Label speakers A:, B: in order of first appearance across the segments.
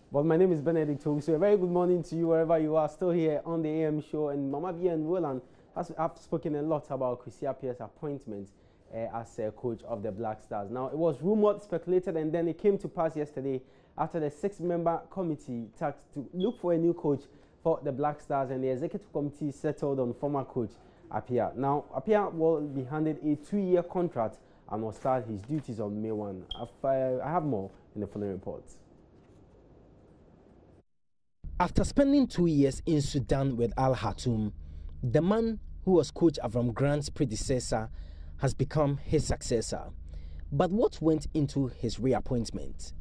A: But my name is Benedict. So a very good morning to you wherever you are. Still here on the AM show, and Mama Gyan and Roland have spoken a lot about Kwesi Appiah's appointment as coach of the Black Stars. Now, it was rumored, speculated, and then it came to pass yesterday after the 6-member committee tasked to look for a new coach for the Black Stars, and the executive committee settled on former coach Appiah. Now, Appiah will be handed a 2-year contract and will start his duties on May 1. I have more in the following reports.
B: After spending 2 years in Sudan with Al Khartoum, the man who was Coach Avram Grant's predecessor has become his successor. But what went into his reappointment?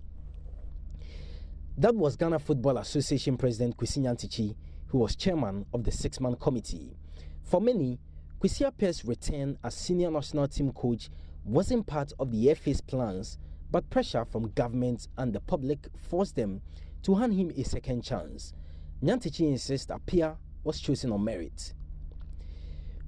B: That was Ghana Football Association President Kwesi Appiah, who was chairman of the 6-man committee. For many, Kwesi Appiah's return as senior national team coach wasn't part of the FA's plans, but pressure from government and the public forced them to hand him a second chance. Nyantichi insists Appiah was chosen on merit.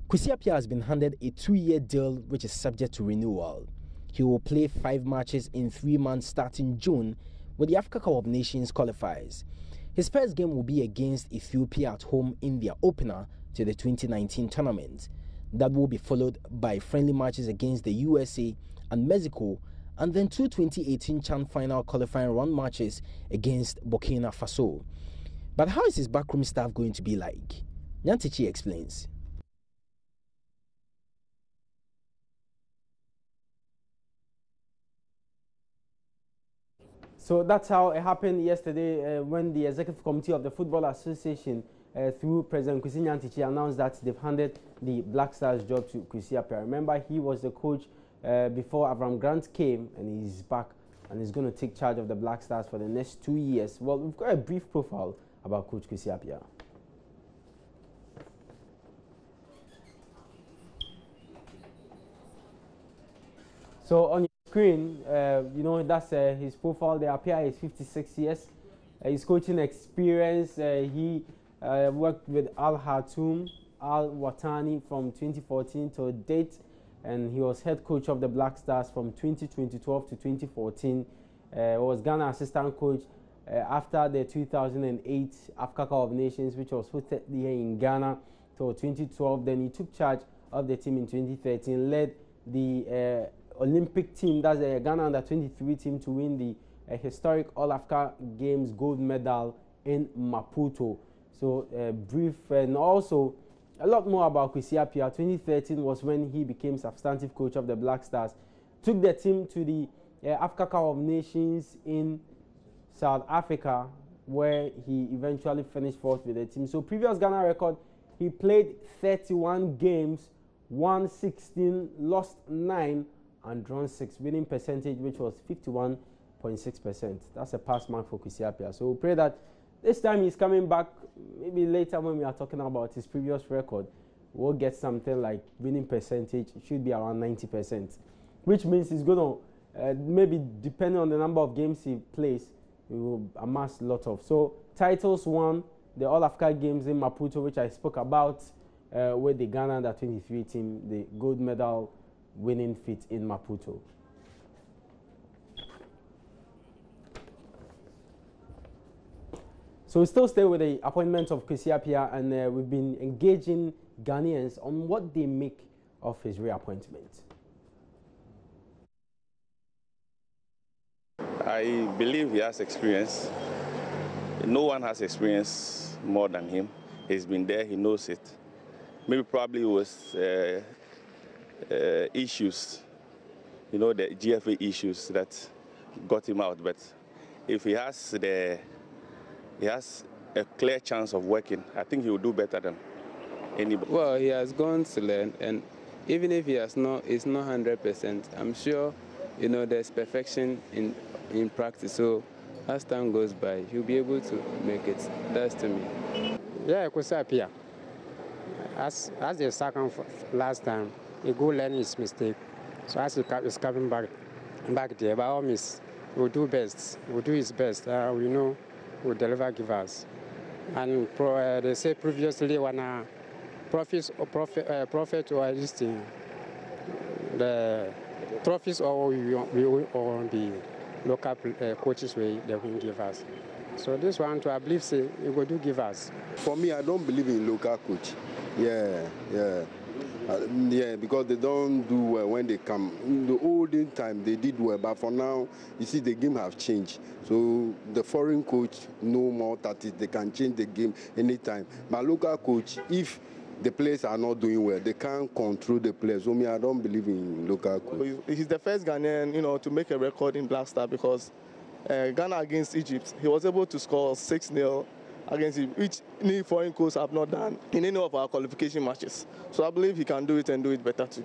B: Kwesi Appiah has been handed a 2-year deal which is subject to renewal. He will play 5 matches in 3 months starting June with the Africa Cup of Nations qualifiers. His first game will be against Ethiopia at home in their opener to the 2019 tournament. That will be followed by friendly matches against the USA and Mexico, and then 2 2018 CHAN final qualifying round matches against Burkina Faso. But how is his backroom staff going to be like? Nyantichi explains.
A: So that's how it happened yesterday when the executive committee of the Football Association through President Kwesi Nyantichi announced that they've handed the Black Stars job to Kwesi Appiah. Remember, he was the coach before Avram Grant came, and he's back and he's going to take charge of the Black Stars for the next 2 years. Well, we've got a brief profile about Coach Kwesi Appiah. So on your screen, you know, that's his profile. The Appiah is 56 years. His coaching experience, he worked with Al Khartoum, Al Watani from 2014 to date, and he was head coach of the Black Stars from 2012 to 2014. Was Ghana assistant coach after the 2008 Africa Cup of Nations, which was hosted here in Ghana, till 2012. Then he took charge of the team in 2013, led the Olympic team, that's the Ghana under-23 team, to win the historic All-Africa Games gold medal in Maputo. So brief, and also a lot more about Kwesi Appiah. 2013 was when he became substantive coach of the Black Stars. Took the team to the Africa Cup of Nations in South Africa, where he eventually finished 4th with the team. So previous Ghana record, he played 31 games, won 16, lost 9, and drawn 6, winning percentage which was 51.6%. That's a pass mark for Kwesi Appiah. So we pray that this time he's coming back. Maybe later when we are talking about his previous record, we'll get something like winning percentage. It should be around 90%, which means he's going to maybe, depending on the number of games he plays, he will amass a lot of. So titles won, the All-Africa Games in Maputo, which I spoke about, with the Ghana under-23 team, the gold medal winning feat in Maputo. So we still stay with the appointment of Kwesi Appiah, and we've been engaging Ghanaians on what they make of his reappointment.
C: I believe he has experience. No one has experience more than him. He's been there, he knows it. Maybe probably it was issues, you know, the GFA issues that got him out. But if he has a clear chance of working, I think he will do better than anybody.
D: Well, he has gone to learn, and even if he has not, it's not 100%. I'm sure, you know, there's perfection in practice. So as time goes by, he'll be able to make it. That's to me.
E: Yeah, Kwesi Appiah. As the second last time, he go learn his mistake. So as he is coming back there, by all means, we'll do best. We'll do his best. We know we'll deliver, give us. And they say previously when profit or this thing, the trophies or the local coaches they will give us. So this one, too, I believe, say, he will do give us.
F: For me, I don't believe in local coach. Yeah, because they don't do well when they come. In the olden time, they did well, but for now, you see, the game have changed. So the foreign coach, no more tactics. They can change the game anytime. But local coach, if the players are not doing well, they can't control the players. So me, I don't believe in local coach.
G: He's the first Ghanaian, to make a record in Black Star because Ghana against Egypt, he was able to score 6-0 against Egypt, which any foreign coach have not done in any of our qualification matches. So I believe he can do it and do it better too.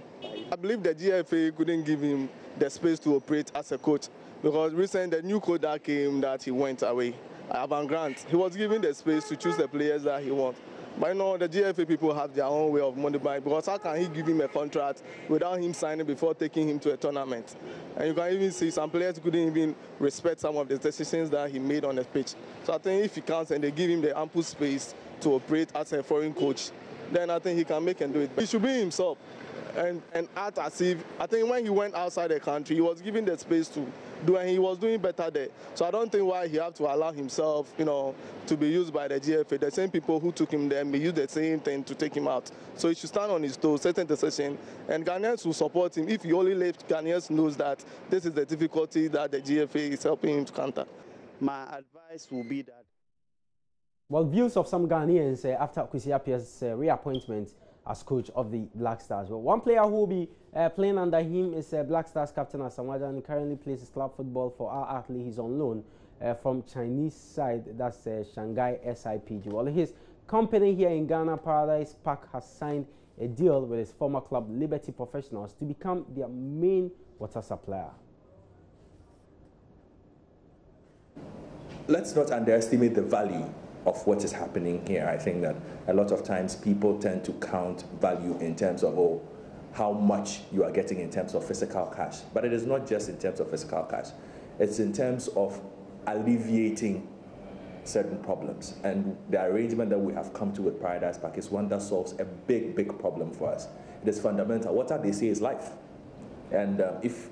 G: I believe the GFA couldn't give him the space to operate as a coach because recently the new coach that came, that he went away, Avant Grant, he was given the space to choose the players that he wants. But the GFA people have their own way of money buying because how can he give him a contract without him signing before taking him to a tournament? And you can even see some players couldn't even respect some of the decisions that he made on the pitch. So I think if he comes and they give him the ample space to operate as a foreign coach, then I think he can make and do it. He should be himself and act as if, I think when he went outside the country, he was given the space to do, and he was doing better there. So I don't think why he have to allow himself, to be used by the GFA. The same people who took him there may use the same thing to take him out. So he should stand on his toes, set a decision, and Ghanaians will support him if he only let Ghanaians knows that this is the difficulty that the GFA is helping him to counter.
H: My advice will be that.
A: Well, views of some Ghanaians after Kwesi Appiah's reappointment as coach of the Black Stars. Well, one player who will be playing under him is Black Stars captain Asamoah, and currently plays his club football for Al Ahly. He's on loan from Chinese side, that's Shanghai SIPG. Well, his company here in Ghana, Paradise Park, has signed a deal with his former club, Liberty Professionals, to become their main water supplier.
I: Let's not underestimate the value of what is happening here. I think that a lot of times people tend to count value in terms of how much you are getting in terms of physical cash. But it is not just in terms of physical cash. It's in terms of alleviating certain problems. And the arrangement that we have come to with Paradise Park is one that solves a big, big problem for us. It is fundamental. Water, they say, is life. And if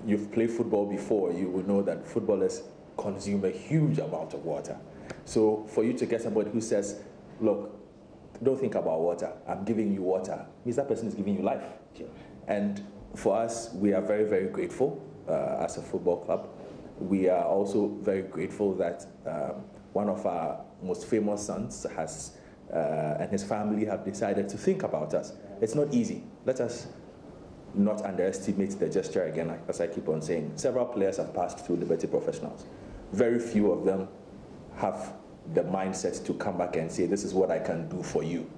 I: you've played football before, you will know that footballers consume a huge amount of water. So for you to get somebody who says, look, don't think about water, I'm giving you water, means that person is giving you life. Sure. And for us, we are very, very grateful as a football club. We are also very grateful that one of our most famous sons has and his family have decided to think about us. It's not easy. Let us not underestimate the gesture again, as I keep on saying. Several players have passed through Liberty Professionals. Very few of them have the mindset to come back and say, this is what I can do for you.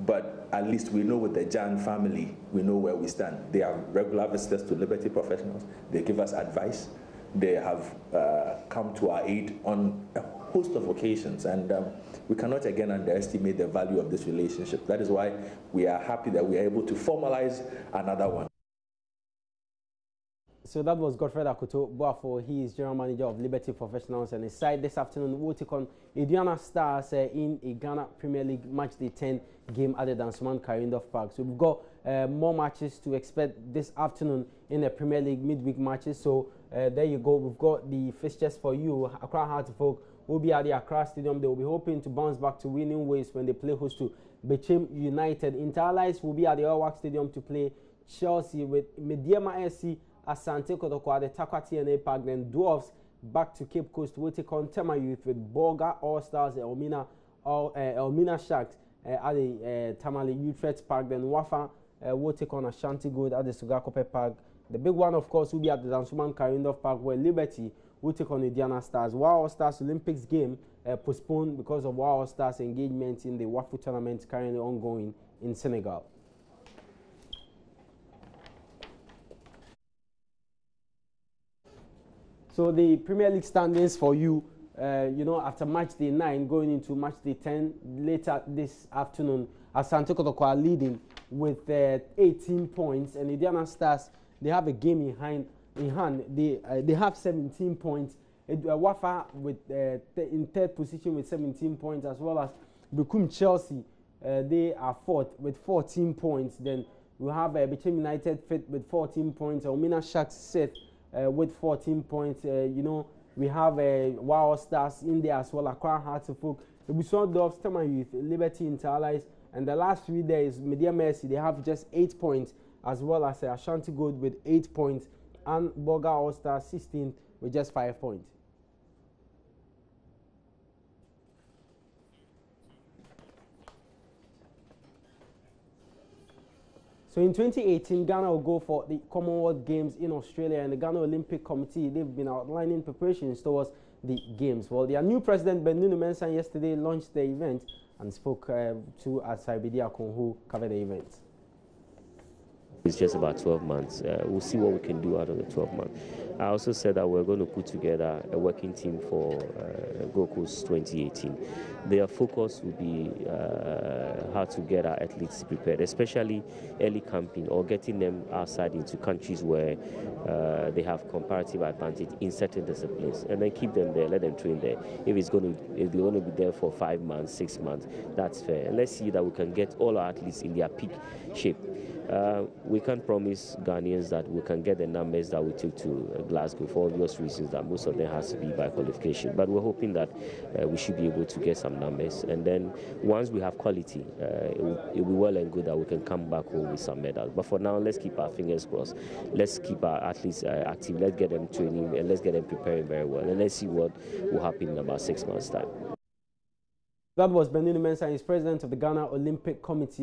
I: But at least we know with the Gyan family, we know where we stand. They are regular visitors to Liberty Professionals. They give us advice. They have come to our aid on a host of occasions. And we cannot again underestimate the value of this relationship. That is why we are happy that we are able to formalize another one.
A: So that was Godfred Akoto Boafo. He is general manager of Liberty Professionals, and his side this afternoon will take on Aduana Stars in a Ghana Premier League match day 10 game at the Dansoman Karindorf Park. So we've got more matches to expect this afternoon in the Premier League midweek matches. So there you go. We've got the fixtures for you. Accra Heart Folk will be at the Accra Stadium. They will be hoping to bounce back to winning ways when they play host to Bechem United. Interallies will be at the Orwak Stadium to play Chelsea with Mediema SC. Asante Kotoko at the Takwa TNA Park. Then Dwarfs back to Cape Coast will take on Tema Youth with Borga All Stars, Elmina Sharks at the Tamale Utrecht Park. Then Wafa will take on Ashanti Gold at the Sugakope Park. The big one, of course, will be at the Dansoman Karindorf Park, where Liberty will take on the Aduana Stars. Wow Stars Olympics game postponed because of Wow Stars engagement in the Wafu tournament currently ongoing in Senegal. So the Premier League standings for you, after match day 9 going into match day 10 later this afternoon, Asante Kotoko are leading with 18 points, and the Aduana Stars, they have a game in hand. They have 17 points. Wafa in third position with 17 points, as well as Bekum Chelsea. They are fourth with 14 points. Then we have Bechem United fifth with 14 points. Omina Sharks sixth with 14 points. We have Wow Stars in there as well. Accra Hearts of Oak, Ebusuan Doves, Tema Youth, Liberty Inter-Allies, and the last 3 days, Media Mercy, they have just 8 points, as well as Ashanti Gold with 8 points, and Boga All Stars 16th with just 5 points. So in 2018, Ghana will go for the Commonwealth Games in Australia, and the Ghana Olympic Committee, they've been outlining preparations towards the Games. Well, their new president, Benunu Mensah, yesterday launched the event and spoke to Asibidi Akon, who covered the event.
J: It's just about 12 months. We'll see what we can do out of the 12 months. I also said that we're going to put together a working team for Gold Coast 2018. Their focus will be how to get our athletes prepared, especially early camping or getting them outside into countries where they have comparative advantage in certain disciplines, and then keep them there, let them train there. If they're going to be there for 5 months, 6 months, that's fair. And let's see that we can get all our athletes in their peak shape. We can't promise Ghanaians that we can get the numbers that we took to Glasgow for obvious reasons, that most of them has to be by qualification. But we're hoping that we should be able to get some numbers. And then once we have quality, it will be well and good that we can come back home with some medals. But for now, let's keep our fingers crossed. Let's keep our athletes active. Let's get them training and let's get them preparing very well. And let's see what will happen in about 6 months' time.
A: That was Benunu Mensah, he's president of the Ghana Olympic Committee.